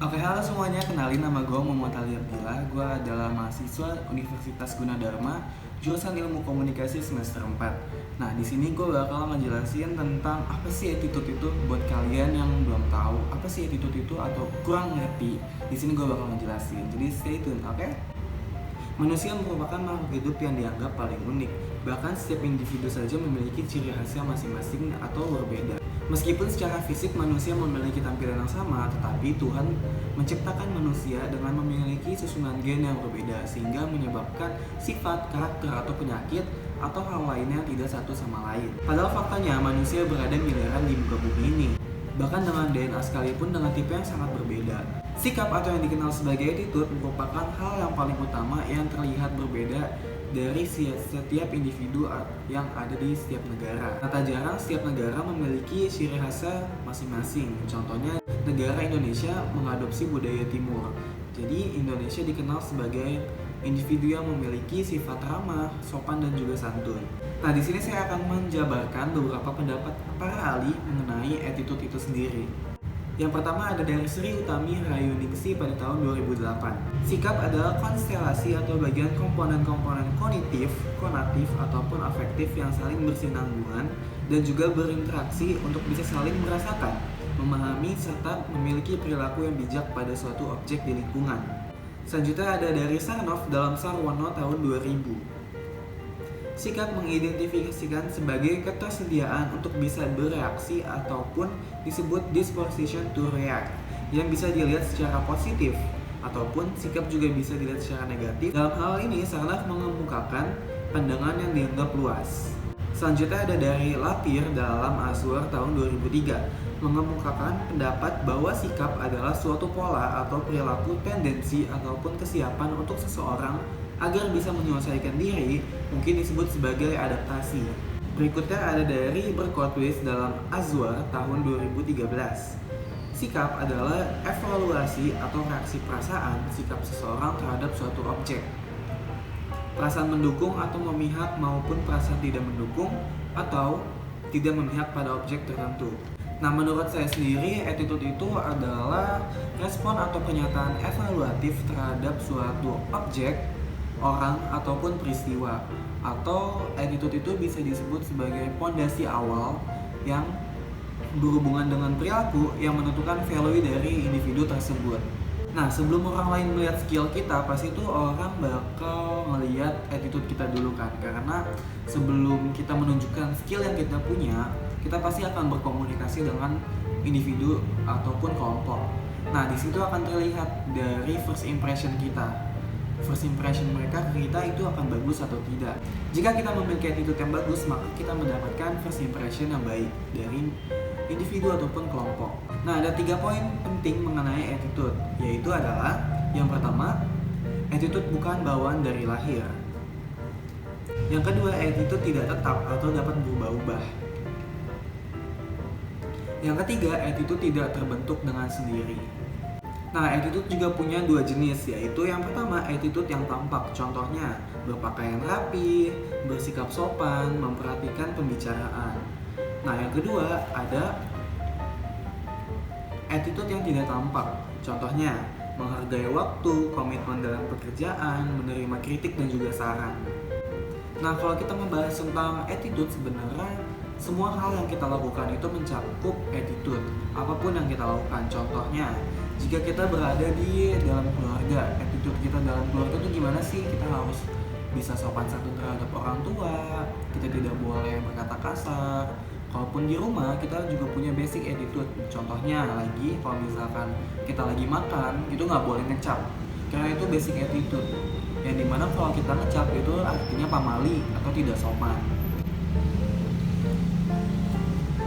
Oke, halo semuanya. Kenalin, nama gue Muhammad Ali Abdillah. Gue adalah mahasiswa Universitas Gunadarma, jurusan Ilmu Komunikasi semester 4. Nah, di sini gue bakal ngejelasin tentang apa sih attitude itu buat kalian yang belum tahu apa sih attitude itu atau kurang ngerti. Di sini gue bakal ngejelasin. Jadi stay tune, oke? Manusia merupakan makhluk hidup yang dianggap paling unik. Bahkan setiap individu saja memiliki ciri khasnya masing-masing atau berbeda. Meskipun secara fisik manusia memiliki tampilan yang sama, tetapi Tuhan menciptakan manusia dengan memiliki susunan gen yang berbeda sehingga menyebabkan sifat, karakter, atau penyakit atau hal lainnya tidak satu sama lain. Padahal faktanya manusia berada miliaran di muka bumi ini. Bahkan dengan DNA sekalipun dengan tipe yang sangat berbeda. Sikap atau yang dikenal sebagai attitude merupakan hal yang paling utama yang terlihat berbeda dari setiap individu yang ada di setiap negara. Nah, tak jarang setiap negara memiliki ciri khasnya masing-masing. Contohnya, negara Indonesia mengadopsi budaya timur. Jadi, Indonesia dikenal sebagai individu yang memiliki sifat ramah, sopan, dan juga santun. Nah, di sini saya akan menjabarkan beberapa pendapat para ahli mengenai attitude itu sendiri. Yang pertama ada dari Sri Utami Rayuningsi pada tahun 2008. Sikap adalah konstelasi atau bagian komponen-komponen kognitif, konatif, ataupun afektif yang saling bersinambungan dan juga berinteraksi untuk bisa saling merasakan, memahami, serta memiliki perilaku yang bijak pada suatu objek di lingkungan. Selanjutnya ada dari Sarnoff dalam Sarwono tahun 2000. Sikap mengidentifikasikan sebagai ketersediaan untuk bisa bereaksi ataupun disebut disposition to react, yang bisa dilihat secara positif ataupun sikap juga bisa dilihat secara negatif. Dalam hal ini Sarnoff mengemukakan pandangan yang dianggap luas. Selanjutnya ada dari Lapir dalam Azur tahun 2003 mengemukakan pendapat bahwa sikap adalah suatu pola atau perilaku, tendensi ataupun kesiapan untuk seseorang agar bisa menyelesaikan diri, mungkin disebut sebagai adaptasi. Berikutnya ada dari Berkotwis dalam Azwar tahun 2013. Sikap adalah evaluasi atau reaksi perasaan sikap seseorang terhadap suatu objek. Perasaan mendukung atau memihak maupun perasaan tidak mendukung atau tidak memihak pada objek tertentu. Nah, menurut saya sendiri, attitude itu adalah respon atau pernyataan evaluatif terhadap suatu objek, orang, ataupun peristiwa. Atau attitude itu bisa disebut sebagai pondasi awal yang berhubungan dengan perilaku yang menentukan value dari individu tersebut. Nah, sebelum orang lain melihat skill kita, pasti itu orang bakal melihat attitude kita dulu kan. Karena sebelum kita menunjukkan skill yang kita punya, kita pasti akan berkomunikasi dengan individu ataupun kelompok. Nah, di situ akan terlihat dari first impression kita. First impression mereka ke kita itu akan bagus atau tidak. Jika kita memiliki attitude yang bagus, maka kita mendapatkan first impression yang baik dari individu ataupun kelompok. Nah, ada 3 poin penting mengenai attitude, yaitu adalah yang pertama, attitude bukan bawaan dari lahir. Yang kedua, attitude tidak tetap atau dapat berubah-ubah. Yang ketiga, attitude tidak terbentuk dengan sendiri. Nah, attitude juga punya 2 jenis, yaitu yang pertama attitude yang tampak, contohnya berpakaian rapi, bersikap sopan, memperhatikan pembicaraan. Nah, yang kedua ada attitude yang tidak tampak, contohnya menghargai waktu, komitmen dalam pekerjaan, menerima kritik dan juga saran. Nah, kalau kita membahas tentang attitude, sebenarnya semua hal yang kita lakukan itu mencakup attitude, apapun yang kita lakukan. Contohnya, jika kita berada di dalam keluarga, attitude kita dalam keluarga itu gimana sih? Kita harus bisa sopan santun terhadap orang tua, kita tidak boleh berkata kasar. Kalaupun di rumah, kita juga punya basic attitude. Contohnya lagi, kalau misalkan kita lagi makan, itu nggak boleh ngecap, karena itu basic attitude. Yang dimana kalau kita ngecap itu artinya pamali atau tidak sopan.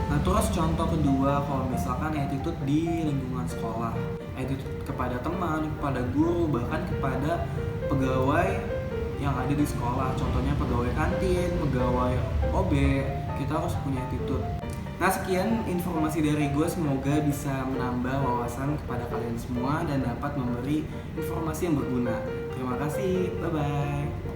Nah, terus contoh kedua, kalau misalkan attitude di lingkungan sekolah, attitude kepada teman, kepada guru, bahkan kepada pegawai yang ada di sekolah. Contohnya pegawai kantin, pegawai OB, kita harus punya attitude. Nah, sekian informasi dari gue, semoga bisa menambah wawasan kepada kalian semua dan dapat memberi informasi yang berguna. Terima kasih, bye-bye.